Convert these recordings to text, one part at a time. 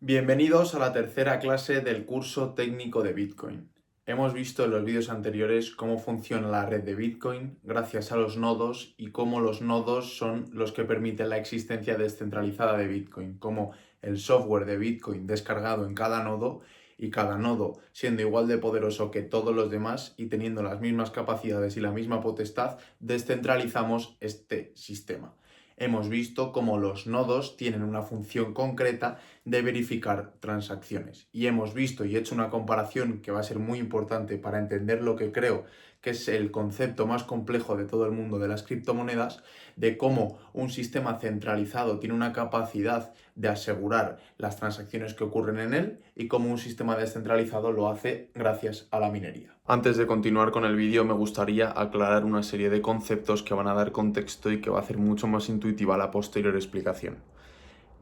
Bienvenidos a la tercera clase del curso técnico de Bitcoin. Hemos visto en los vídeos anteriores cómo funciona la red de Bitcoin gracias a los nodos y cómo los nodos son los que permiten la existencia descentralizada de Bitcoin, como el software de Bitcoin descargado en cada nodo y cada nodo siendo igual de poderoso que todos los demás y teniendo las mismas capacidades y la misma potestad, descentralizamos este sistema. Hemos visto cómo los nodos tienen una función concreta de verificar transacciones. Y hemos visto y hecho una comparación que va a ser muy importante para entender lo que creo que es el concepto más complejo de todo el mundo de las criptomonedas, de cómo un sistema centralizado tiene una capacidad de asegurar las transacciones que ocurren en él y cómo un sistema descentralizado lo hace gracias a la minería. Antes de continuar con el vídeo me gustaría aclarar una serie de conceptos que van a dar contexto y que va a hacer mucho más intuitiva la posterior explicación.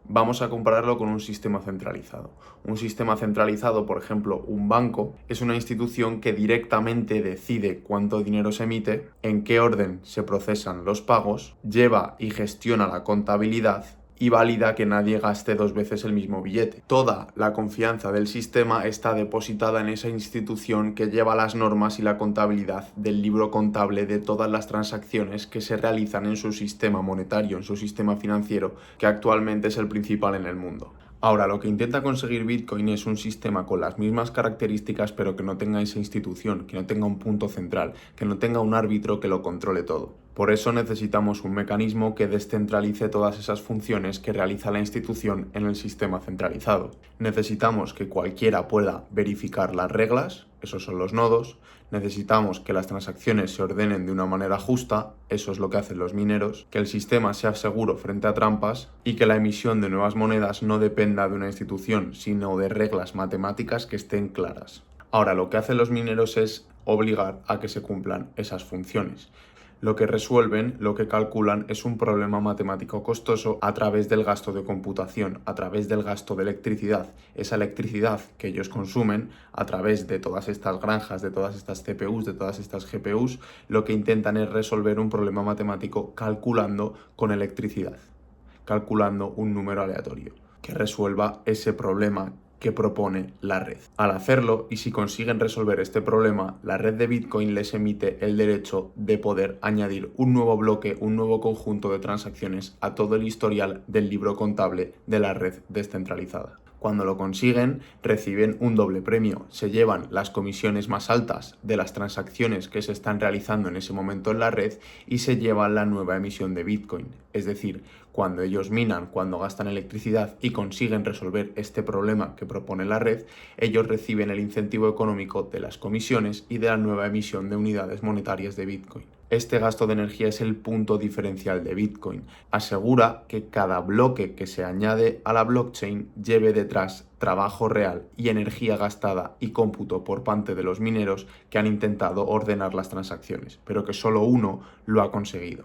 Vamos a compararlo con un sistema centralizado. Un sistema centralizado, por ejemplo, un banco, es una institución que directamente decide cuánto dinero se emite, en qué orden se procesan los pagos, lleva y gestiona la contabilidad y valida que nadie gaste dos veces el mismo billete. Toda la confianza del sistema está depositada en esa institución que lleva las normas y la contabilidad del libro contable de todas las transacciones que se realizan en su sistema monetario, en su sistema financiero, que actualmente es el principal en el mundo. Ahora, lo que intenta conseguir Bitcoin es un sistema con las mismas características, pero que no tenga esa institución, que no tenga un punto central, que no tenga un árbitro que lo controle todo. Por eso necesitamos un mecanismo que descentralice todas esas funciones que realiza la institución en el sistema centralizado. Necesitamos que cualquiera pueda verificar las reglas, esos son los nodos. Necesitamos que las transacciones se ordenen de una manera justa, eso es lo que hacen los mineros, que el sistema sea seguro frente a trampas y que la emisión de nuevas monedas no dependa de una institución, sino de reglas matemáticas que estén claras. Ahora, lo que hacen los mineros es obligar a que se cumplan esas funciones. Lo que resuelven, lo que calculan, es un problema matemático costoso a través del gasto de computación, a través del gasto de electricidad. Esa electricidad que ellos consumen a través de todas estas granjas, de todas estas CPUs, de todas estas GPUs, lo que intentan es resolver un problema matemático calculando con electricidad, calculando un número aleatorio que resuelva ese problema que propone la red. Al hacerlo, y si consiguen resolver este problema, la red de Bitcoin les emite el derecho de poder añadir un nuevo bloque, un nuevo conjunto de transacciones a todo el historial del libro contable de la red descentralizada. Cuando lo consiguen, reciben un doble premio. Se llevan las comisiones más altas de las transacciones que se están realizando en ese momento en la red y se llevan la nueva emisión de Bitcoin. Es decir, cuando ellos minan, cuando gastan electricidad y consiguen resolver este problema que propone la red, ellos reciben el incentivo económico de las comisiones y de la nueva emisión de unidades monetarias de Bitcoin. Este gasto de energía es el punto diferencial de Bitcoin. Asegura que cada bloque que se añade a la blockchain lleve detrás trabajo real y energía gastada y cómputo por parte de los mineros que han intentado ordenar las transacciones, pero que solo uno lo ha conseguido.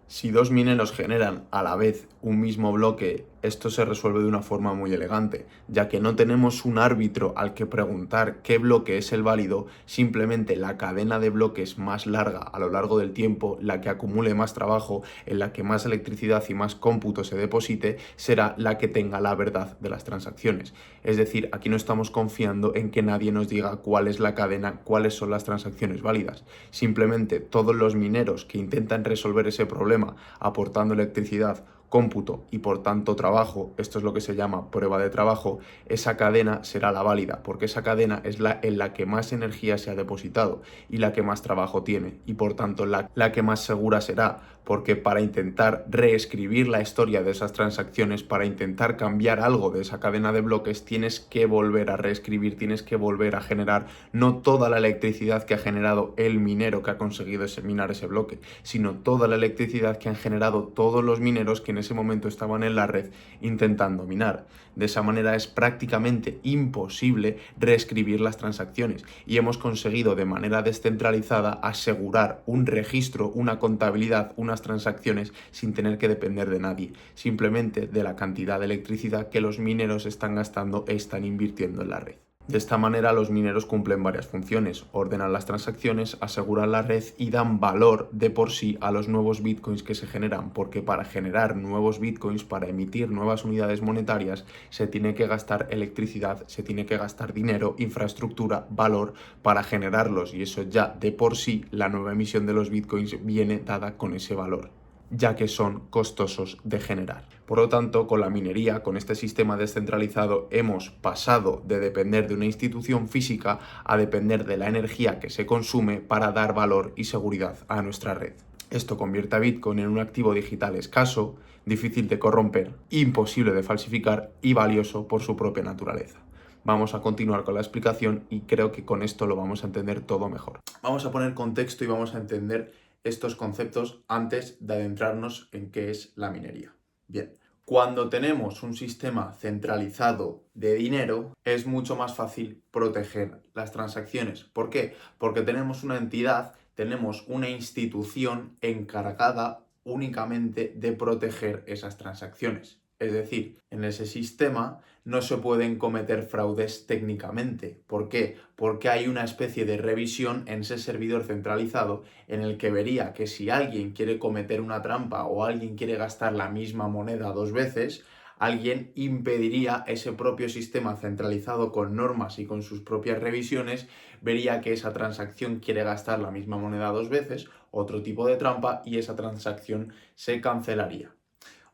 Si dos mineros generan a la vez un mismo bloque, esto se resuelve de una forma muy elegante, ya que no tenemos un árbitro al que preguntar qué bloque es el válido, simplemente la cadena de bloques más larga a lo largo del tiempo, la que acumule más trabajo, en la que más electricidad y más cómputo se deposite, será la que tenga la verdad de las transacciones. Es decir, aquí no estamos confiando en que nadie nos diga cuál es la cadena, cuáles son las transacciones válidas. Simplemente todos los mineros que intentan resolver ese problema aportando electricidad, cómputo y por tanto trabajo, esto es lo que se llama prueba de trabajo, esa cadena será la válida, porque esa cadena es la en la que más energía se ha depositado y la que más trabajo tiene, y por tanto la que más segura será, porque para intentar reescribir la historia de esas transacciones, para intentar cambiar algo de esa cadena de bloques, tienes que volver a reescribir, tienes que volver a generar no toda la electricidad que ha generado el minero que ha conseguido minar ese bloque, sino toda la electricidad que han generado todos los mineros que en ese momento estaban en la red intentando minar. De esa manera es prácticamente imposible reescribir las transacciones y hemos conseguido de manera descentralizada asegurar un registro, una contabilidad, unas transacciones sin tener que depender de nadie, simplemente de la cantidad de electricidad que los mineros están gastando e están invirtiendo en la red. De esta manera los mineros cumplen varias funciones, ordenan las transacciones, aseguran la red y dan valor de por sí a los nuevos bitcoins que se generan, porque para generar nuevos bitcoins, para emitir nuevas unidades monetarias, se tiene que gastar electricidad, se tiene que gastar dinero, infraestructura, valor para generarlos, y eso ya de por sí la nueva emisión de los bitcoins viene dada con ese valor, ya que son costosos de generar. Por lo tanto, con la minería, con este sistema descentralizado, hemos pasado de depender de una institución física a depender de la energía que se consume para dar valor y seguridad a nuestra red. Esto convierte a Bitcoin en un activo digital escaso, difícil de corromper, imposible de falsificar y valioso por su propia naturaleza. Vamos a continuar con la explicación y creo que con esto lo vamos a entender todo mejor. Vamos a poner contexto y vamos a entender estos conceptos antes de adentrarnos en qué es la minería. Bien, cuando tenemos un sistema centralizado de dinero, es mucho más fácil proteger las transacciones. ¿Por qué? Porque tenemos una entidad, tenemos una institución encargada únicamente de proteger esas transacciones. Es decir, en ese sistema no se pueden cometer fraudes técnicamente. ¿Por qué? Porque hay una especie de revisión en ese servidor centralizado en el que vería que si alguien quiere cometer una trampa o alguien quiere gastar la misma moneda dos veces, alguien impediría ese propio sistema centralizado con normas y con sus propias revisiones, vería que esa transacción quiere gastar la misma moneda dos veces, otro tipo de trampa, y esa transacción se cancelaría.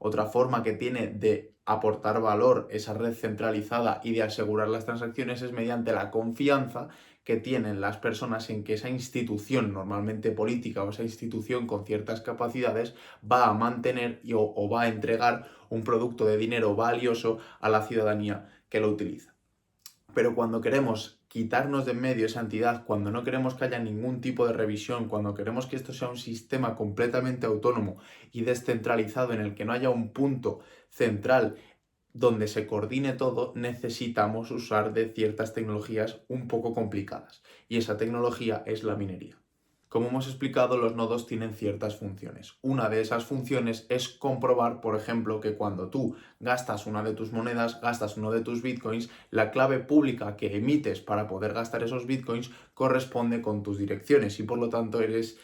Otra forma que tiene de aportar valor esa red centralizada y de asegurar las transacciones es mediante la confianza que tienen las personas en que esa institución, normalmente política, o esa institución con ciertas capacidades, va a mantener o va a entregar un producto de dinero valioso a la ciudadanía que lo utiliza. Pero cuando queremos quitarnos de en medio esa entidad, cuando no queremos que haya ningún tipo de revisión, cuando queremos que esto sea un sistema completamente autónomo y descentralizado en el que no haya un punto central donde se coordine todo, necesitamos usar de ciertas tecnologías un poco complicadas. Y esa tecnología es la minería. Como hemos explicado, los nodos tienen ciertas funciones. Una de esas funciones es comprobar, por ejemplo, que cuando tú gastas una de tus monedas, gastas uno de tus bitcoins, la clave pública que emites para poder gastar esos bitcoins corresponde con tus direcciones y por lo tanto eres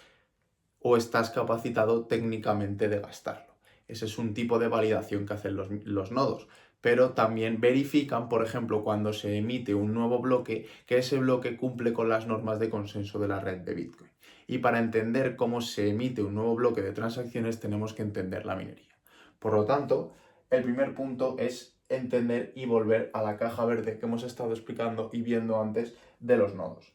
o estás capacitado técnicamente de gastarlo. Ese es un tipo de validación que hacen los nodos. Pero también verifican, por ejemplo, cuando se emite un nuevo bloque, que ese bloque cumple con las normas de consenso de la red de Bitcoin. Y para entender cómo se emite un nuevo bloque de transacciones tenemos que entender la minería. Por lo tanto, el primer punto es entender y volver a la caja verde que hemos estado explicando y viendo antes de los nodos.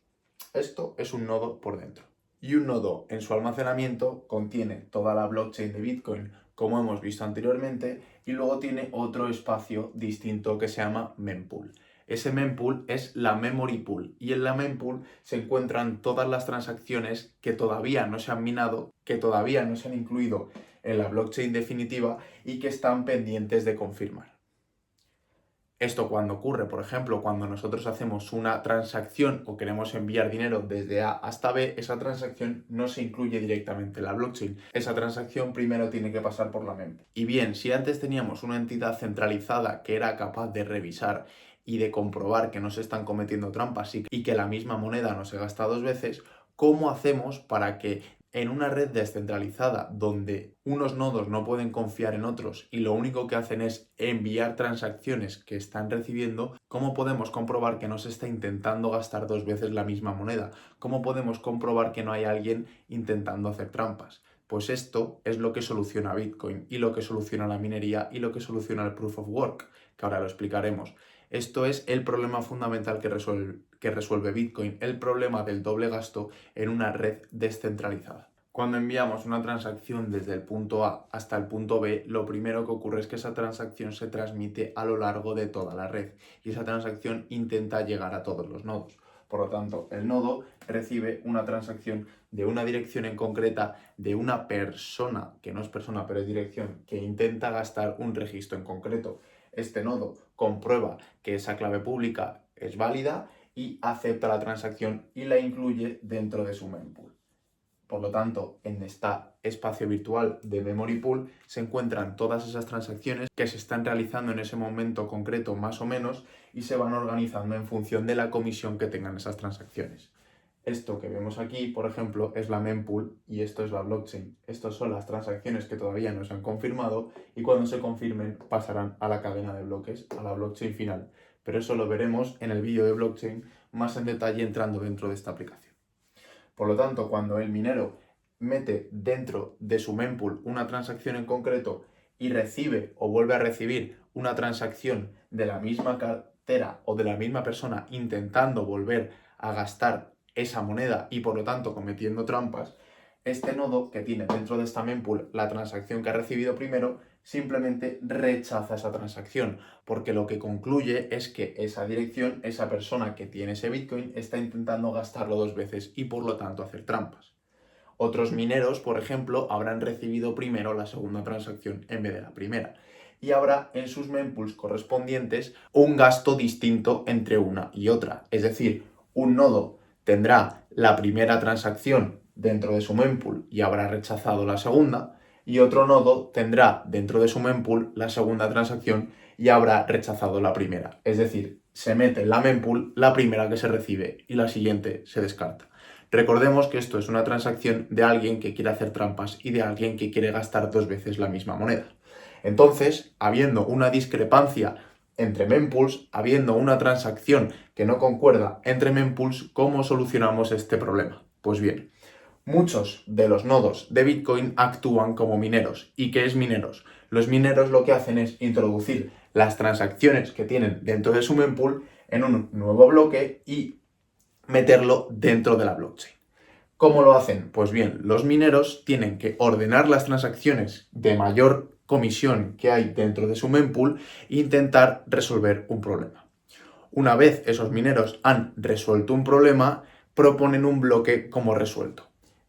Esto es un nodo por dentro. Y un nodo en su almacenamiento contiene toda la blockchain de Bitcoin, como hemos visto anteriormente, y luego tiene otro espacio distinto que se llama mempool. Ese mempool es la memory pool y en la mempool se encuentran todas las transacciones que todavía no se han minado, que todavía no se han incluido en la blockchain definitiva y que están pendientes de confirmar. Esto cuando ocurre, por ejemplo, cuando nosotros hacemos una transacción o queremos enviar dinero desde A hasta B, esa transacción no se incluye directamente en la blockchain. Esa transacción primero tiene que pasar por la mempool. Y bien, si antes teníamos una entidad centralizada que era capaz de revisar y de comprobar que no se están cometiendo trampas y que la misma moneda no se gasta dos veces, ¿cómo hacemos para que en una red descentralizada donde unos nodos no pueden confiar en otros y lo único que hacen es enviar transacciones que están recibiendo, cómo podemos comprobar que no se está intentando gastar dos veces la misma moneda? ¿Cómo podemos comprobar que no hay alguien intentando hacer trampas? Pues esto es lo que soluciona Bitcoin y lo que soluciona la minería y lo que soluciona el Proof of Work, que ahora lo explicaremos. Esto es el problema fundamental que resuelve Bitcoin, el problema del doble gasto en una red descentralizada. Cuando enviamos una transacción desde el punto A hasta el punto B, lo primero que ocurre es que esa transacción se transmite a lo largo de toda la red y esa transacción intenta llegar a todos los nodos. Por lo tanto, el nodo recibe una transacción de una dirección en concreta de una persona, que no es persona pero es dirección, que intenta gastar un registro en concreto. Este nodo comprueba que esa clave pública es válida y acepta la transacción y la incluye dentro de su mempool. Por lo tanto, en este espacio virtual de Memory Pool se encuentran todas esas transacciones que se están realizando en ese momento concreto más o menos y se van organizando en función de la comisión que tengan esas transacciones. Esto que vemos aquí, por ejemplo, es la mempool y esto es la blockchain. Estas son las transacciones que todavía no se han confirmado y cuando se confirmen pasarán a la cadena de bloques, a la blockchain final. Pero eso lo veremos en el vídeo de blockchain más en detalle entrando dentro de esta aplicación. Por lo tanto, cuando el minero mete dentro de su mempool una transacción en concreto y recibe o vuelve a recibir una transacción de la misma cartera o de la misma persona intentando volver a gastar esa moneda y por lo tanto cometiendo trampas, este nodo que tiene dentro de esta mempool la transacción que ha recibido primero simplemente rechaza esa transacción, porque lo que concluye es que esa dirección, esa persona que tiene ese Bitcoin, está intentando gastarlo 2 veces y por lo tanto hacer trampas. Otros mineros, por ejemplo, habrán recibido primero la segunda transacción en vez de la primera. Y habrá en sus mempools correspondientes un gasto distinto entre una y otra. Es decir, un nodo tendrá la primera transacción dentro de su mempool y habrá rechazado la segunda, y otro nodo tendrá dentro de su mempool la segunda transacción y habrá rechazado la primera. Es decir, se mete en la mempool la primera que se recibe y la siguiente se descarta. Recordemos que esto es una transacción de alguien que quiere hacer trampas y de alguien que quiere gastar 2 veces la misma moneda. Entonces, habiendo una discrepancia entre mempools, habiendo una transacción que no concuerda entre mempools, ¿cómo solucionamos este problema? Pues bien, muchos de los nodos de Bitcoin actúan como mineros. ¿Y qué es mineros? Los mineros lo que hacen es introducir las transacciones que tienen dentro de su mempool en un nuevo bloque y meterlo dentro de la blockchain. ¿Cómo lo hacen? Pues bien, los mineros tienen que ordenar las transacciones de mayor comisión que hay dentro de su mempool e intentar resolver un problema. Una vez esos mineros han resuelto un problema, proponen un bloque como resuelto.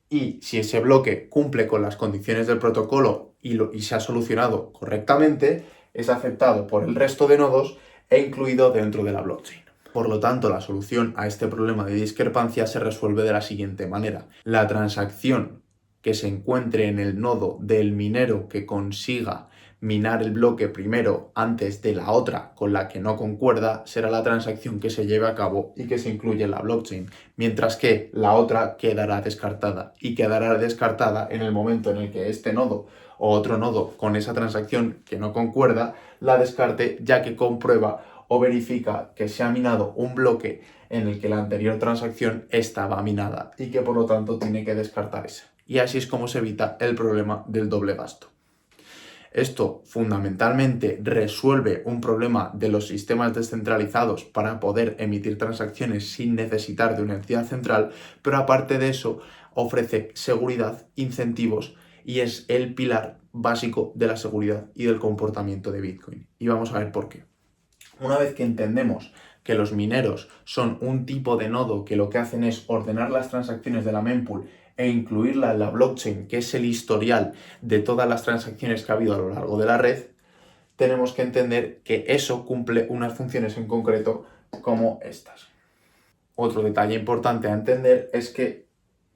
Y si ese bloque cumple con las condiciones del protocolo y se ha solucionado correctamente, es aceptado por el resto de nodos e incluido dentro de la blockchain. Por lo tanto, la solución a este problema de discrepancia se resuelve de la siguiente manera. La transacción que se encuentre en el nodo del minero que consiga minar el bloque primero antes de la otra con la que no concuerda será la transacción que se lleve a cabo y que se incluye en la blockchain, mientras que la otra quedará descartada y quedará descartada en el momento en el que este nodo o otro nodo con esa transacción que no concuerda la descarte, ya que comprueba o verifica que se ha minado un bloque en el que la anterior transacción estaba minada y que por lo tanto tiene que descartar esa. Y así es como se evita el problema del doble gasto. Esto fundamentalmente resuelve un problema de los sistemas descentralizados para poder emitir transacciones sin necesitar de una entidad central, pero aparte de eso ofrece seguridad, incentivos y es el pilar básico de la seguridad y del comportamiento de Bitcoin. Y vamos a ver por qué. Una vez que entendemos que los mineros son un tipo de nodo que lo que hacen es ordenar las transacciones de la mempool e incluirla en la blockchain, que es el historial de todas las transacciones que ha habido a lo largo de la red, tenemos que entender que eso cumple unas funciones en concreto como estas. Otro detalle importante a entender es que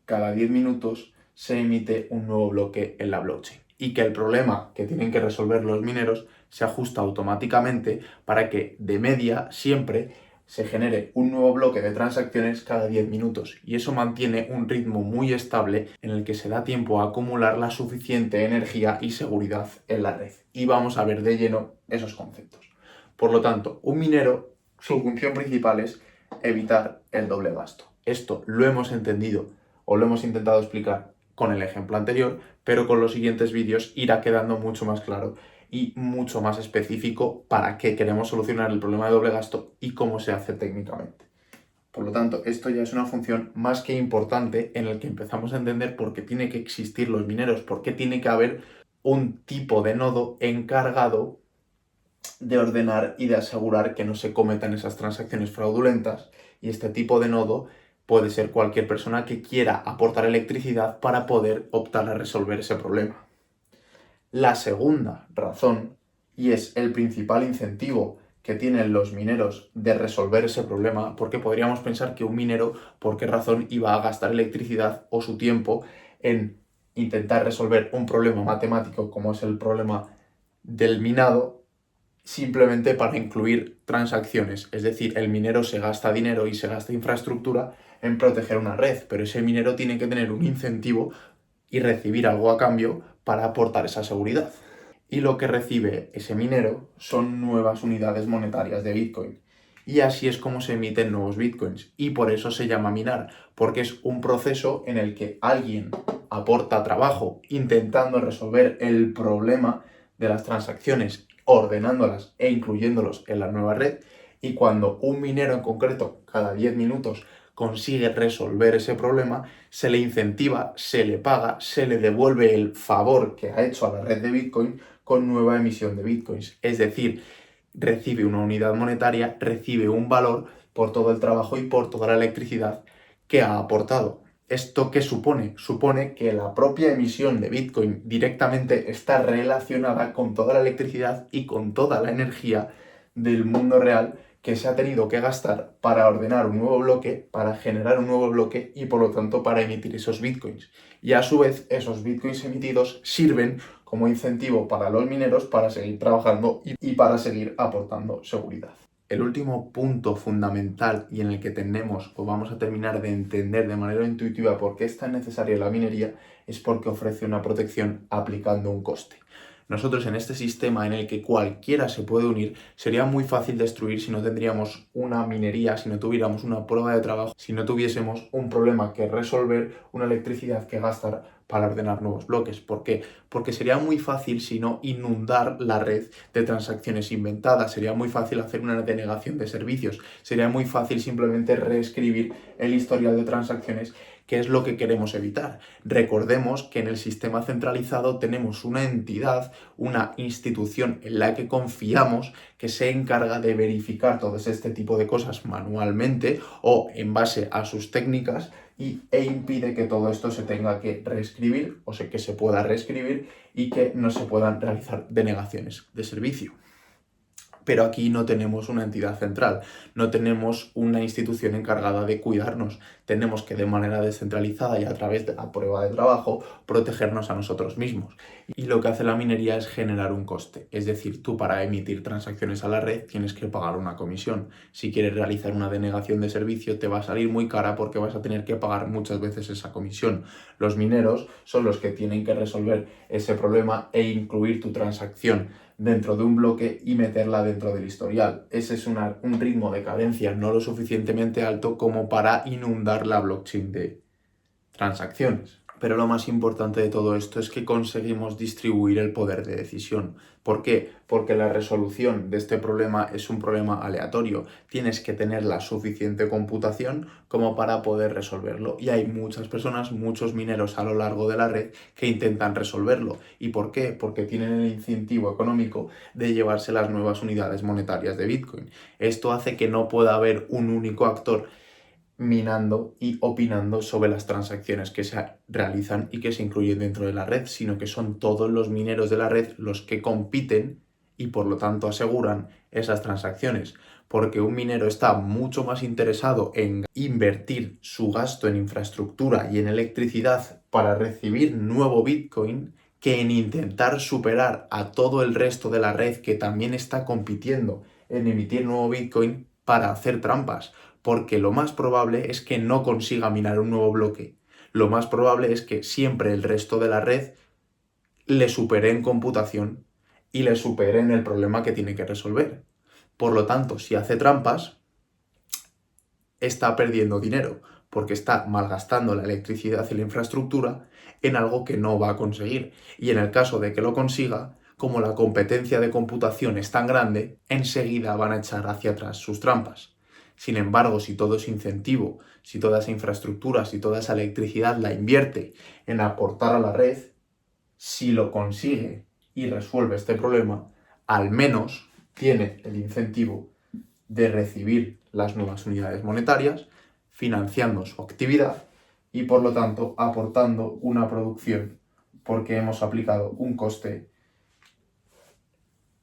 cada 10 minutos se emite un nuevo bloque en la blockchain y que el problema que tienen que resolver los mineros se ajusta automáticamente para que de media siempre se genere un nuevo bloque de transacciones cada 10 minutos y eso mantiene un ritmo muy estable en el que se da tiempo a acumular la suficiente energía y seguridad en la red. Y vamos a ver de lleno esos conceptos. Por lo tanto, un minero, su función principal es evitar el doble gasto. Esto lo hemos entendido o lo hemos intentado explicar con el ejemplo anterior, pero con los siguientes vídeos irá quedando mucho más claro y mucho más específico para qué queremos solucionar el problema de doble gasto y cómo se hace técnicamente. Por lo tanto, esto ya es una función más que importante en el que empezamos a entender por qué tiene que existir los mineros, por qué tiene que haber un tipo de nodo encargado de ordenar y de asegurar que no se cometan esas transacciones fraudulentas, y este tipo de nodo puede ser cualquier persona que quiera aportar electricidad para poder optar a resolver ese problema. La segunda razón, y es el principal incentivo que tienen los mineros de resolver ese problema, porque podríamos pensar que un minero, ¿por qué razón iba a gastar electricidad o su tiempo en intentar resolver un problema matemático como es el problema del minado, simplemente para incluir transacciones. Es decir, el minero se gasta dinero y se gasta infraestructura en proteger una red, pero ese minero tiene que tener un incentivo y recibir algo a cambio para aportar esa seguridad. Y lo que recibe ese minero son nuevas unidades monetarias de Bitcoin. Y así es como se emiten nuevos Bitcoins. Y por eso se llama minar, porque es un proceso en el que alguien aporta trabajo intentando resolver el problema de las transacciones, ordenándolas e incluyéndolos en la nueva red. Y cuando un minero en concreto, cada 10 minutos, consigue resolver ese problema, se le incentiva, se le paga, se le devuelve el favor que ha hecho a la red de Bitcoin con nueva emisión de Bitcoins. Es decir, recibe una unidad monetaria, recibe un valor por todo el trabajo y por toda la electricidad que ha aportado. ¿Esto qué supone? Supone que la propia emisión de Bitcoin directamente está relacionada con toda la electricidad y con toda la energía del mundo real que se ha tenido que gastar para ordenar un nuevo bloque, para generar un nuevo bloque y por lo tanto para emitir esos bitcoins. Y a su vez esos bitcoins emitidos sirven como incentivo para los mineros para seguir trabajando y para seguir aportando seguridad. El último punto fundamental y en el que tenemos o vamos a terminar de entender de manera intuitiva por qué es tan necesaria la minería es porque ofrece una protección aplicando un coste. Nosotros en este sistema en el que cualquiera se puede unir, sería muy fácil destruir si no tendríamos una minería, si no tuviéramos una prueba de trabajo, si no tuviésemos un problema que resolver, una electricidad que gastar para ordenar nuevos bloques. ¿Por qué? Porque sería muy fácil, si no, inundar la red de transacciones inventadas, sería muy fácil hacer una denegación de servicios, sería muy fácil simplemente reescribir el historial de transacciones, que es lo que queremos evitar. Recordemos que en el sistema centralizado tenemos una entidad, una institución en la que confiamos que se encarga de verificar todo este tipo de cosas manualmente o en base a sus técnicas e impide que todo esto se tenga que reescribir o que se pueda reescribir y que no se puedan realizar denegaciones de servicio. Pero aquí no tenemos una entidad central, no tenemos una institución encargada de cuidarnos. Tenemos que de manera descentralizada y a través de la prueba de trabajo protegernos a nosotros mismos. Y lo que hace la minería es generar un coste. Es decir, tú para emitir transacciones a la red tienes que pagar una comisión. Si quieres realizar una denegación de servicio te va a salir muy cara porque vas a tener que pagar muchas veces esa comisión. Los mineros son los que tienen que resolver ese problema e incluir tu transacción dentro de un bloque y meterla dentro del historial. Ese es un ritmo de cadencia no lo suficientemente alto como para inundar la blockchain de transacciones. Pero lo más importante de todo esto es que conseguimos distribuir el poder de decisión. ¿Por qué? Porque la resolución de este problema es un problema aleatorio. Tienes que tener la suficiente computación como para poder resolverlo. Y hay muchas personas, muchos mineros a lo largo de la red que intentan resolverlo. ¿Y por qué? Porque tienen el incentivo económico de llevarse las nuevas unidades monetarias de Bitcoin. Esto hace que no pueda haber un único actor minando y opinando sobre las transacciones que se realizan y que se incluyen dentro de la red, sino que son todos los mineros de la red los que compiten y por lo tanto aseguran esas transacciones, porque un minero está mucho más interesado en invertir su gasto en infraestructura y en electricidad para recibir nuevo Bitcoin que en intentar superar a todo el resto de la red que también está compitiendo en emitir nuevo Bitcoin para hacer trampas, porque lo más probable es que no consiga minar un nuevo bloque. Lo más probable es que siempre el resto de la red le supere en computación y le supere en el problema que tiene que resolver. Por lo tanto, si hace trampas, está perdiendo dinero, porque está malgastando la electricidad y la infraestructura en algo que no va a conseguir. Y en el caso de que lo consiga, como la competencia de computación es tan grande, enseguida van a echar hacia atrás sus trampas. Sin embargo, si todo ese incentivo, si toda esa infraestructura, si toda esa electricidad la invierte en aportar a la red, si lo consigue y resuelve este problema, al menos tiene el incentivo de recibir las nuevas unidades monetarias, financiando su actividad y por lo tanto aportando una producción porque hemos aplicado un coste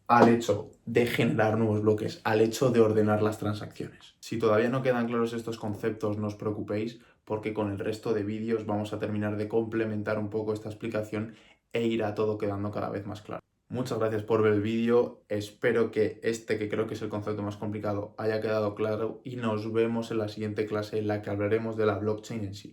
al hecho de generar nuevos bloques, al hecho de ordenar las transacciones. Si todavía no quedan claros estos conceptos, no os preocupéis, porque con el resto de vídeos vamos a terminar de complementar un poco esta explicación e irá todo quedando cada vez más claro. Muchas gracias por ver el vídeo, espero que que creo que es el concepto más complicado, haya quedado claro y nos vemos en la siguiente clase en la que hablaremos de la blockchain en sí.